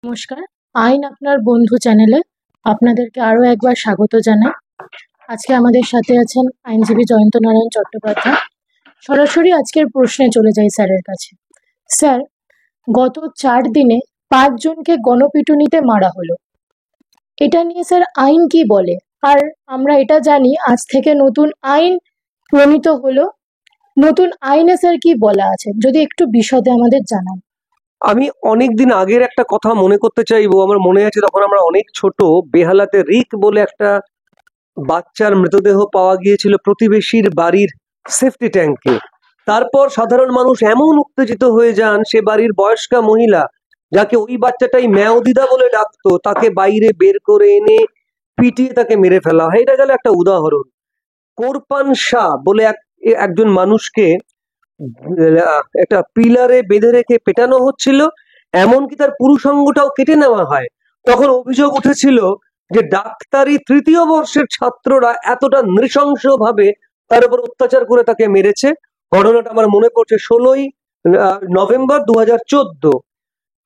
নমস্কার। আইন আপনার বন্ধু চ্যানেলে আপনাদেরকে আরো একবার স্বাগত জানাই। আজকে আমাদের সাথে আছেন আইনজীবী জয়ন্ত নারায়ণ চট্টোপাধ্যায়। সরাসরি আজকের প্রশ্নে চলে যাই স্যারের কাছে। স্যার, গত 4 দিনে 5 জনকে গণপিটুনিতে মারা হলো। এটা নিয়ে স্যার আইন কি বলে? আর আমরা এটা জানি আজ থেকে নতুন আইন প্রণীত হলো। নতুন আইনে স্যার কি বলা আছে, যদি একটু বিশদে আমাদের জানান। আমি অনেকদিন আগের একটা কথা মনে করতে চাইবো। আমার মনে আছে তখন আমরা অনেক ছোট, বেহালাতে রিক বলে একটা বাচ্চার মৃতদেহ পাওয়া গিয়েছিল প্রতিবেশীর বাড়ির সেফটি ট্যাঙ্কে। তারপর সাধারণ মানুষ এমন উত্তেজিত হয়ে যান, সে বাড়ির বয়স্কা মহিলা যাকে ওই বাচ্চাটাই ম্যাওদিদা বলে ডাকতো, তাকে বাইরে বের করে এনে পিটিয়ে তাকে মেরে ফেলা হয়। এটা গেল একটা উদাহরণ। কোরপান শাহ বলে একজন মানুষকে একটা পিলারে বেঁধে রেখে পেটানো হচ্ছিল, এমনকি তার পুরুষাঙ্গটাও কেটে নেওয়া হয়। তখন অভিযোগ উঠেছিল যে ডাক্তারি তৃতীয় বর্ষের ছাত্ররা এতটা নৃশংস ভাবে তার উপর অত্যাচার করে তাকে মেরেছে। ঘটনাটা আমার মনে পড়ছে 16 নভেম্বর 2014।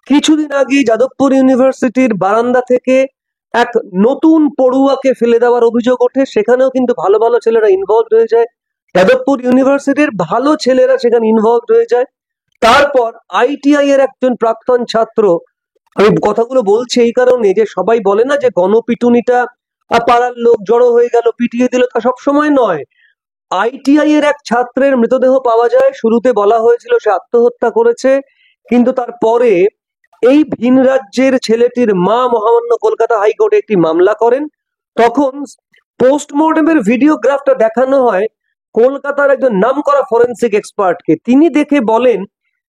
কিছুদিন আগে যাদবপুর ইউনিভার্সিটির বারান্দা থেকে এক নতুন পড়ুয়াকে ফেলে দেওয়ার অভিযোগ ওঠে। সেখানেও কিন্তু ভালো ভালো ছেলেরা ইনভলভ হয়ে যায়। যাদবপুর ইউনিভার্সিটির ভালো ছেলেরা সেখানে ইনভলভ হয়ে যায়। তারপর আইটিআই এর একজন প্রাক্তন ছাত্র, আমি কথাগুলো বলছি এই কারণে যে সবাই বলে না যে গণপিটুনিটা পাড়ার লোক জড়ো হয়ে গেল পিটিয়ে দিল, তা সব সময় নয়। আইটিআই এর এক ছাত্রের মৃতদেহ পাওয়া যায়। শুরুতে বলা হয়েছিল সে আত্মহত্যা করেছে, কিন্তু তারপরে এই ভিন রাজ্যের ছেলেটির মা মহামান্য কলকাতা হাইকোর্টে একটি মামলা করেন। তখন পোস্টমর্টমের ভিডিওগ্রাফটা দেখানো হয় কলকাতার একজন নামকরা ফরেন্সিক এক্সপার্টকে। তিনি দেখে বলেন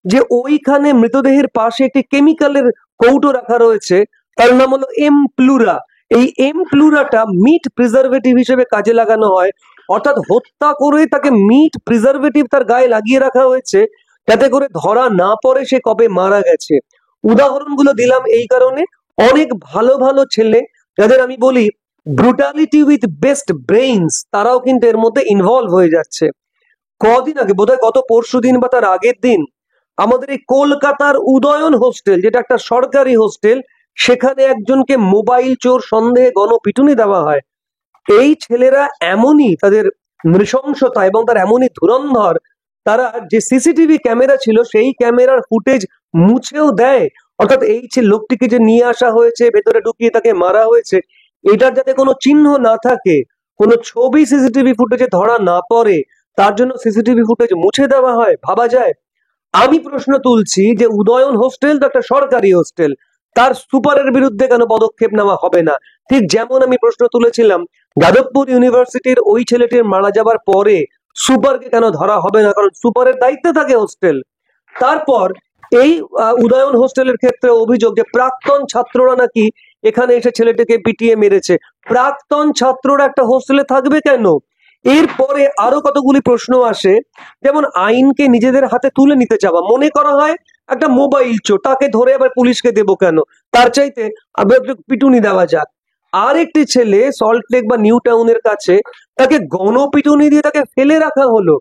যে ওইখানে মৃতদেহের পাশে একটি কেমিক্যালের কৌটো রাখা রয়েছে, তার নাম হলো এমপ্লুরা। এই এমপ্লুরাটা মিট প্রিজারভেটিভ হিসেবে কাজে লাগানো হয়, অর্থাৎ হত্যা করে তাকে মিট প্রিজারভেটিভ তার গায়ে লাগিয়ে রাখা হয়েছে যাতে করে ধরা না পড়ে সে কবে মারা গেছে। উদাহরণগুলো দিলাম এই কারণে, অনেক ভালো ভালো ছেলে যাদের আমি বলি ব্রুটালিটি উইথ বেস্ট ব্রেইনস, তারাও কিন্তু এর মধ্যে ইনভলভ হয়ে যাচ্ছে। কদিন আগে, বোধহয় গত পরশুদিন বা তার আগের দিন, আমাদের এই কলকাতার উদয়ন হোস্টেল, যেটা একটা সরকারি হোস্টেল, সেখানে একজনকে মোবাইল চোর সন্দেহে গণপিটুনি দেওয়া হয়। এই ছেলেরা এমনই, তাদের নৃশংসতা এবং তার এমনই ধুরন্ধর, তারা যে সিসিটিভি ক্যামেরা ছিল সেই ক্যামেরার ফুটেজ মুছেও দেয়। অর্থাৎ এই লোকটিকে যে নিয়ে আসা হয়েছে, ভেতরে ঢুকিয়ে তাকে মারা হয়েছে, এটার যাতে কোনো চিহ্ন না থাকে, কোনো ছবি সিসিটিভি ফুটেজে ধরা না পড়ে, তার জন্য সিসিটিভি ফুটেজ মুছে দেওয়া হয়। ভাবা যায়? আমি প্রশ্ন তুলছি যে উদয়ন হোস্টেল তো একটা সরকারি হোস্টেল, তার সুপারের বিরুদ্ধে কেন পদক্ষেপ নেওয়া হবে না? ঠিক যেমন আমি প্রশ্ন তুলেছিলাম যাদবপুর ইউনিভার্সিটির ওই ছেলেটির মারা যাবার পরে সুপারকে কেন ধরা হবে না, কারণ সুপারের দায়িত্বে থাকে হোস্টেল। তারপর এই উদয়ন হোস্টেলের ক্ষেত্রে অভিযোগ যে প্রাক্তন ছাত্ররা নাকি এখানে এসে ছেলেটিকে পিটিয়ে মেরেছে। প্রাক্তন ছাত্ররা একটা হোস্টেলে থাকবে কেন? এরপরে আরো কতগুলি প্রশ্ন আসে, যেমন আইনকে নিজেদের হাতে তুলে নিতে চাওয়া। মনে করা হয় একটা মোবাইল চোর, তাকে ধরে আবার পুলিশকে দেবো কেন, তার চাইতে আবার পিটুনি দেওয়া যাক। আর একটি ছেলে সল্টলেক বা নিউ টাউনের কাছে, তাকে গণপিটুনি দিয়ে তাকে ফেলে রাখা হলো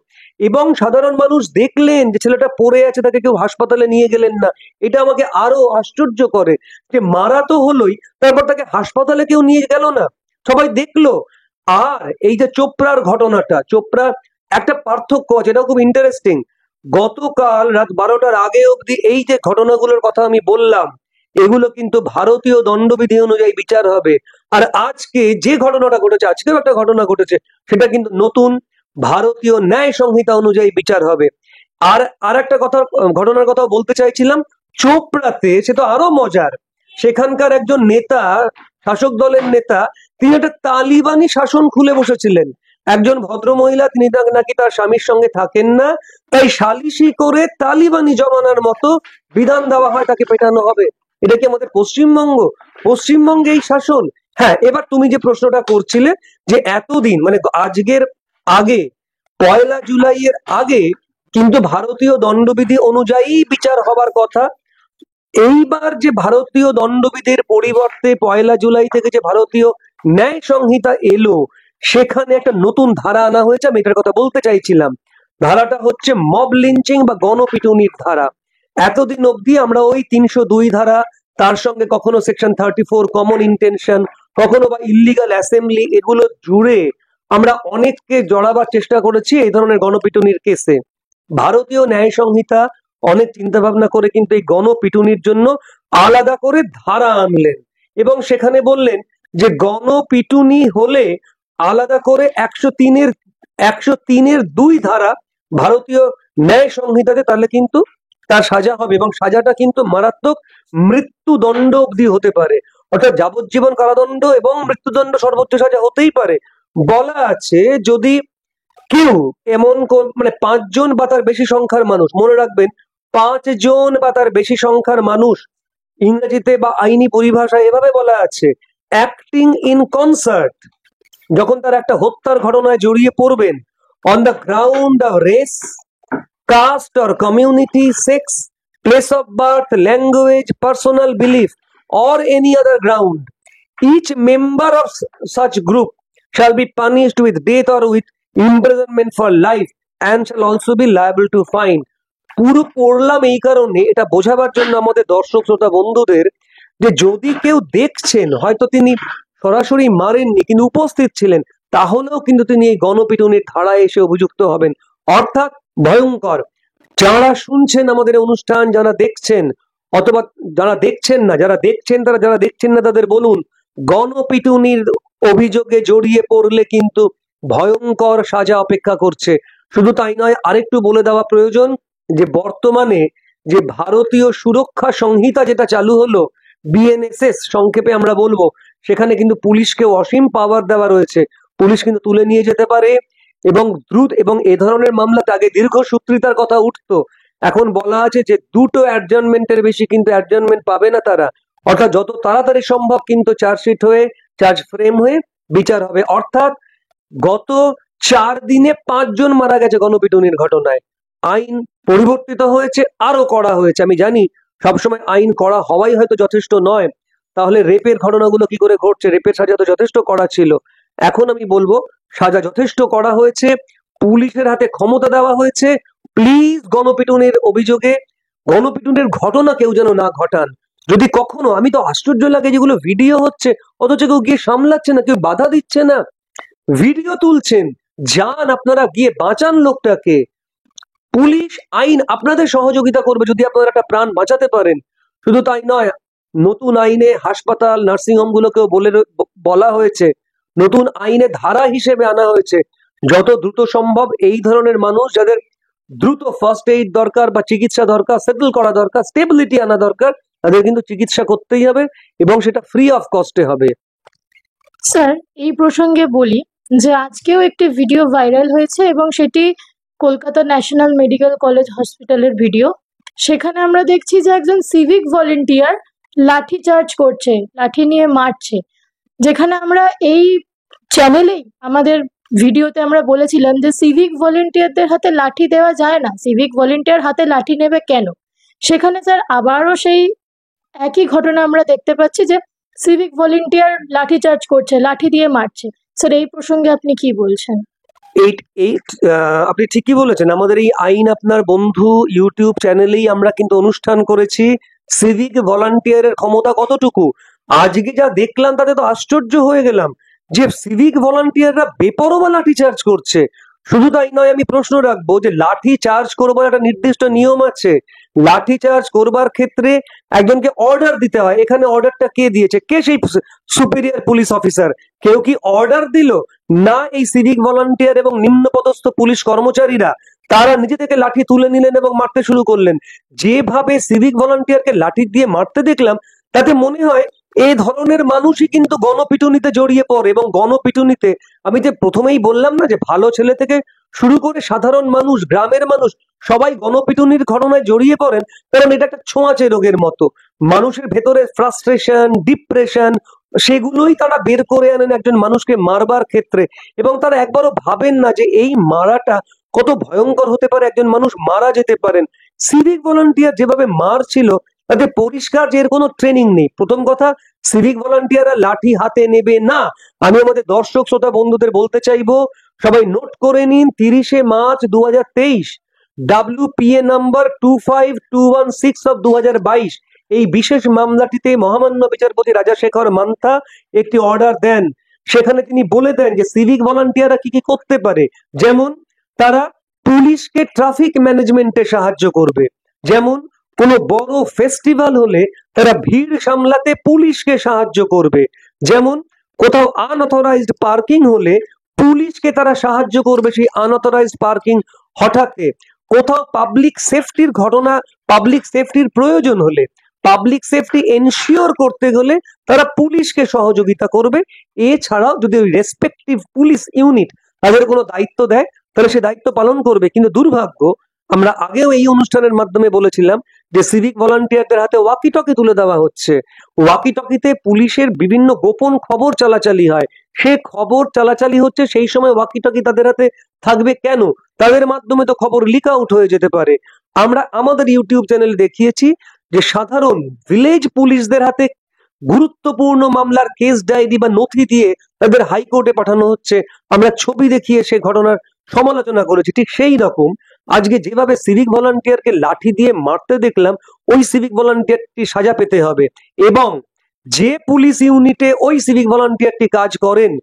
এবং সাধারণ মানুষ দেখলেন যে ছেলেটা পড়ে আছে, তাকে কেউ হাসপাতালে নিয়ে গেলেন না। এটা আমাকে আরো আশ্চর্য করে যে মারা তো হলোই, তারপর তাকে হাসপাতালে কেউ নিয়ে গেল না, সবাই দেখলো। আর এই যে চোপড়ার ঘটনাটা, চোপড়ার একটা পার্থক্য আছে, এটাও খুব ইন্টারেস্টিং। গতকাল রাত 12টার আগে অবধি এই যে ঘটনাগুলোর কথা আমি বললাম, এগুলো কিন্তু ভারতীয় দণ্ডবিধি অনুযায়ী বিচার হবে। আর আজকে যে ঘটনাটা ঘটেছে, আজকেও একটা ঘটনা ঘটেছে, সেটা কিন্তু নতুন ভারতীয় ন্যায় সংহিতা অনুযায়ী বিচার হবে। আর আর একটা কথা, ঘটনার কথা বলতে চাইছিলাম, চোপড়াতে সে তো আরো মজার। সেখানকার একজন নেতা, শাসক দলের নেতা, তিনি একটা তালিবানি শাসন খুলে বসেছিলেন। একজন ভদ্র মহিলা, তিনি নাকি তার স্বামীর সঙ্গে থাকেন না, তাই সালিশি করে তালিবানি জমানার মতো বিধান দেওয়া হয় তাকে পেটানো হবে। এটা কি আমাদের পশ্চিমবঙ্গ? পশ্চিমবঙ্গে এই শাসন? হ্যাঁ, এবার তুমি যে প্রশ্নটা করছিলে যে এতদিন মানে আজকের আগে, 1 জুলাইয়ের আগে কিন্তু ভারতীয় দণ্ডবিধি অনুযায়ী বিচার হবার কথা। এইবার যে ভারতীয় দণ্ডবিধির পরিবর্তে 1 জুলাই থেকে যে ভারতীয় ন্যায় সংহিতা এলো, সেখানে একটা নতুন ধারা আনা হয়েছে। আমি এটার কথা বলতে চাইছিলাম। ধারাটা হচ্ছে মব লিঞ্চিং বা গণপিটুনির ধারা। এতদিন অবধি আমরা ওই 302 ধারা, তার সঙ্গে কখনো সেকশন 34 কমন ইন্টেনশন, কখনো বা ইল্লিগাল অ্যাসেম্বলি, এগুলো জুড়ে আমরা অনেককে জড়াবার চেষ্টা করেছি এই ধরনের গণপিটুনির কেসে। ভারতীয় ন্যায় সংহিতা অনেক চিন্তা ভাবনা করে কিন্তু এই গণপিটুনির জন্য আলাদা করে ধারা আনলেন এবং সেখানে বললেন যে গণপিটুনি হলে আলাদা করে 103-এর 2 ধারা ভারতীয় ন্যায় সংহিতাতে, তাহলে কিন্তু তার সাজা হবে এবং সাজাটা কিন্তু মারাত্মক মৃত্যুদণ্ড অবধি হতে পারে, অর্থাৎ যাবজ্জীবন কারাদণ্ড এবং মৃত্যুদণ্ড সর্বোচ্চ সাজা হতেই পারে। বলা আছে যদি কেউ এমন মানে 5 জন বা তার বেশি সংখ্যার মানুষ, মনে রাখবেন 5 জন বা তার বেশি সংখ্যার মানুষ, ইংরেজিতে বা আইনি পরিভাষায় এভাবে বলা আছে অ্যাক্টিং ইন কনসার্ট, যখন তারা একটা হত্যার ঘটনায় জড়িয়ে পড়বেন on the ground of race, caste or community, sex, place of birth, language, personal belief or any other ground, each member of such group shall be punished with death or with imprisonment for life and shall also be liable to fine. পুরো পড়লাম এই কারণে, এটা বোঝাবার জন্য আমাদের দর্শক শ্রোতা বন্ধুদের, যে যদি কেউ দেখছেন, হয়তো তিনি সরাসরি মারেননি কিন্তু উপস্থিত ছিলেন, তাহলেও কিন্তু তিনি এই গণপিটুনির ধারায় এসে অভিযুক্ত হবেন, অর্থাৎ ভয়ঙ্কর। যারা শুনছেন আমাদের অনুষ্ঠান, যারা দেখছেন, অথবা যারা দেখছেন না, যারা দেখছেন না তাদের বলুন, গণপিটুনির অভিযোগে জড়িয়ে পড়লে কিন্তু ভয়ঙ্কর সাজা অপেক্ষা করছে। শুধু তাই নয়, আরেকটু বলে দেওয়া প্রয়োজন যে বর্তমানে যে ভারতীয় সুরক্ষা সংহিতা যেটা চালু হলো, বিএনএসএস সংক্ষেপে আমরা বলবো, সেখানে কিন্তু পুলিশকে অসীম পাওয়ার দেওয়া রয়েছে। পুলিশ কিন্তু তুলে নিয়ে যেতে পারে এবং দ্রুত, এবং এ ধরনের মামলাতে আগে দীর্ঘসূত্রিতার কথা উঠতো, এখন বলা আছে যে 2টো অ্যাডজার্নমেন্টের বেশি কিন্তু অ্যাডজার্নমেন্ট পাবে না তারা, অর্থাৎ যত তাড়াতাড়ি সম্ভব কিন্তু চার্জশিট হয়ে, চার্জ ফ্রেম হয়ে বিচার হবে। অর্থাৎ গত 4 দিনে 5 জন মারা গেছে গণপিটুনির ঘটনায়। আইন পরিবর্তিত হয়েছে, আরো করা হয়েছে। আমি জানি সবসময় আইন করা হওয়াই হয়তো যথেষ্ট নয়, তাহলে রেপের ঘটনাগুলো কি করে ঘটছে, রেপের সাজা তো যথেষ্ট করা ছিল। এখন আমি বলবো সাজা যথেষ্ট করা হয়েছে, পুলিশের হাতে ক্ষমতা দেওয়া হয়েছে। প্লিজ গণপিটুনির অভিযোগে, গণপিটুনির ঘটনা কেউ যেন না ঘটান। যদি কখনো, আমি তো আশ্চর্য লাগে যেগুলো ভিডিও হচ্ছে অথচ কেউ গিয়ে সামলাচ্ছে না, কেউ বাধা দিচ্ছে না, ভিডিও তুলছেন, যান আপনারা গিয়ে বাঁচান লোকটাকে। পুলিশ, আইন আপনাদের সহযোগিতা করবে যদি আপনারা একটা প্রাণ বাঁচাতে পারেন। শুধু তাই নয়, নতুন আইনে হাসপাতাল, নার্সিংহোম গুলোকেও বলা হয়েছে, নতুন আইনে ধারা হিসেবে আনা হয়েছে, যত দ্রুত সম্ভব এই ধরনের মানুষ যাদের দ্রুত ফার্স্ট এইড দরকার বা চিকিৎসা দরকার, সেটেল করা দরকার, স্টেবিলিটি আনা দরকার, তাদের কিন্তু চিকিৎসা করতেই হবে এবং সেটা ফ্রি অফ কস্টে হবে। স্যার, এই প্রসঙ্গে বলি যে আজকেও একটি ভিডিও ভাইরাল হয়েছে এবং সেটি কলকাতা ন্যাশনাল মেডিকেল কলেজ হসপিটালের ভিডিও। সেখানে আমরা দেখছি যে একজন সিভিক ভলেন্টিয়ার লাঠি চার্জ করছে, লাঠি নিয়ে মারছে, যেখানে আমরা এই চ্যানেলেই আমাদের ভিডিওতে আমরা বলেছিলাম যে সিভিক ভলেন্টিয়ারদের হাতে লাঠি দেওয়া যায় না, সিভিক ভলেন্টিয়ার হাতে লাঠি নেবে কেন? সেখানে স্যার আবারও সেই একই ঘটনা আমরা দেখতে পাচ্ছি যে সিভিক ভলেন্টিয়ার লাঠি চার্জ করছে, লাঠি দিয়ে মারছে। স্যার, এই প্রসঙ্গে আপনি কি বলছেন? আপনি ঠিকই বলেছেন। আমাদের এই আইন আপনার বন্ধু ইউটিউব চ্যানেলেই আমরা কিন্তু অনুষ্ঠান করেছি সিভিক ভলান্টিয়ারের ক্ষমতা কতটুকু। আজকে যা দেখলাম তাতে তো আশ্চর্য হয়ে গেলাম যে সিভিক ভলান্টিয়াররা বেপরোয়া লাঠি চার্জ করছে। শুধু তাই নয়, আমি প্রশ্ন রাখবো যে লাঠি চার্জ করবার একটা নির্দিষ্ট নিয়ম আছে। লাঠি চার্জ করবার ক্ষেত্রে একজনকে অর্ডার দিতে হয়। এখানে অর্ডারটা কে দিয়েছে? কে সেই সুপিরিয়র পুলিশ অফিসার? কেউ কি অর্ডার দিল? না, এই সিভিক ভলান্টিয়ার এবং নিম্নপদস্থ পুলিশ কর্মচারীরা তারা নিজে থেকে লাঠি তুলে নিলেন এবং মারতে শুরু করলেন। যেভাবে সিভিক ভলান্টিয়ারকে লাঠি দিয়ে মারতে দেখলাম, তাতে মনে হয় এই ধরনের মানুষই কিন্তু গণপিটুনিতে জড়িয়ে পড়ে। এবং গণপিটুনিতে আমি যে প্রথমেই বললাম না যে ভালো ছেলে থেকে শুরু করে সাধারণ মানুষ, গ্রামের মানুষ সবাই গণপিটুনির ঘটনায় জড়িয়ে পড়েন, কারণ এটা একটা ছোঁয়াচে রোগের মতো। মানুষের ভেতরে ফ্রাস্ট্রেশন, ডিপ্রেশন, সেগুলোই তারা বের করে আনেন একজন মানুষকে মারবার ক্ষেত্রে, এবং তারা একবারও ভাবেন না যে এই মারাটা কত ভয়ঙ্কর হতে পারে, একজন মানুষ মারা যেতে পারেন। সিভিক ভলান্টিয়ার যেভাবে মারছিল তাতে পরিষ্কার যে এর কোনো ট্রেনিং নেই। প্রথম কথা, সিভিক ভলান্টিয়াররা লাঠি হাতে নেবে না। আমি আমাদের দর্শক শ্রোতা বন্ধুদের বলতে চাইবো, সবাই নোট করে নিন, 30শে মার্চ 2023 WPA নাম্বার 25216 অফ 2022 এই বিশেষ মামলাটিতে মহামান্য বিচারপতি রাজাশেখর মান্থা একটি অর্ডার দেন। সেখানে তিনি বলে দেন যে সিভিক ভলান্টিয়াররা কি কি করতে পারে, যেমন তারা পুলিশকে ট্রাফিক ম্যানেজমেন্টে সাহায্য করবে, যেমন কোনো বড় ফেস্টিভ্যাল হলে তারা ভিড় সামলাতে পুলিশকে সাহায্য করবে, যেমন কোথাও আনঅথরাইজড পার্কিং হলে পুলিশকে তারা সাহায্য করবে সেই আনঅথরাইজড পার্কিং হঠাতে, কোথাও পাবলিক সেফটির ঘটনা, পাবলিক সেফটির প্রয়োজন হলে, পাবলিক সেফটি এনশিওর করতে গেলে তারা পুলিশকে সহযোগিতা করবে। এছাড়াও যদি ওই রেসপেক্টিভ পুলিশ ইউনিট তাদের কোনো দায়িত্ব দেয় তাহলে সে দায়িত্ব পালন করবে। কিন্তু দুর্ভাগ্য, আমরা আগেও এই অনুষ্ঠানের মাধ্যমে বলেছিলাম যে সিভিক ভলান্টিয়ারদের হাতে ওয়াকি টকি তুলে দেওয়া হচ্ছে। ওয়াকি টকিতে পুলিশের বিভিন্ন গোপন খবর চালাচালি হয়, সে খবর চালাচালি হচ্ছে সেই সময় ওয়াকি টকি তাদের হাতে থাকবে কেন? তাদের মাধ্যমে তো খবর লিক আউট হয়ে যেতে পারে। আমরা আমাদের ইউটিউব চ্যানেলে দেখিয়েছি যে সাধারণ ভিলেজ পুলিশদের হাতে গুরুত্বপূর্ণ মামলার কেস ডায়েরি বা নথি দিয়ে তাদের হাইকোর্টে পাঠানো হচ্ছে। আমরা ছবি দেখিয়ে সে ঘটনার সমালোচনা করেছি। ঠিক সেই রকম আজকে যেভাবে সিভিক ভলান্টিয়ারকে লাঠি দিয়ে মারতে দেখলাম, ওই সিভিক ভলান্টিয়ারটি সাজা পেতে হবে, এবং যে পুলিশ ইউনিটে ওই সিভিক ভলান্টিয়ারটি কাজ করেন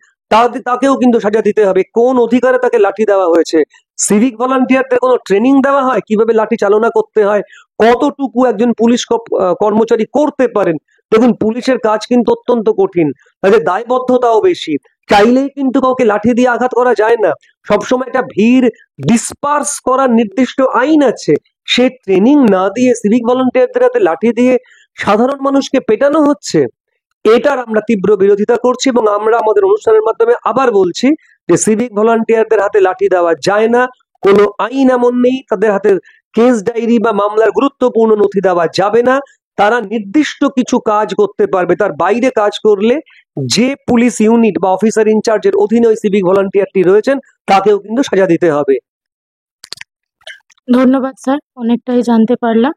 তাকেও কিন্তু সাজা দিতে হবে। কোন অধিকারে তাকে লাঠি দেওয়া হয়েছে? সিভিক ভলান্টিয়ারদের কোনো ট্রেনিং দেওয়া হয় কিভাবে লাঠি চালনা করতে হয়? কতটুকু একজন পুলিশ কর্মচারী করতে পারেন? দেখুন, পুলিশের কাজ কিন্তু অত্যন্ত কঠিন, তাদের দায়বদ্ধতাও বেশি। চাইলেই কিন্তু কাউকে লাঠি দিয়ে আঘাত করা যায় না। সবসময় একটা ভিড় ডিসপার্স করার নির্দিষ্ট আইন আছে। সে ট্রেনিং না দিয়ে সিভিক ভলান্টিয়ারদের হাতে লাঠি দিয়ে সাধারণ মানুষকে পেটানো হচ্ছে। এটার আমরা তীব্র বিরোধিতা করছি, এবং আমরা আমাদের অনুষ্ঠানের মাধ্যমে আবার বলছি যে সিভিক ভলান্টিয়ারদের হাতে লাঠি দেওয়া যায় না। কোনো আইন এমন নেই তাদের হাতে কেস ডায়েরি বা মামলার গুরুত্বপূর্ণ নথি দেওয়া যাবে না। তারা নির্দিষ্ট কিছু কাজ করতে পারবে, তার বাইরে কাজ করলে যে পুলিশ ইউনিট বা অফিসার ইনচার্জের অধীনে ওই সিভিক ভলান্টিয়ারটি রয়েছেন তাকেও কিন্তু সাজা দিতে হবে। ধন্যবাদ স্যার, অনেকটাই জানতে পারলাম।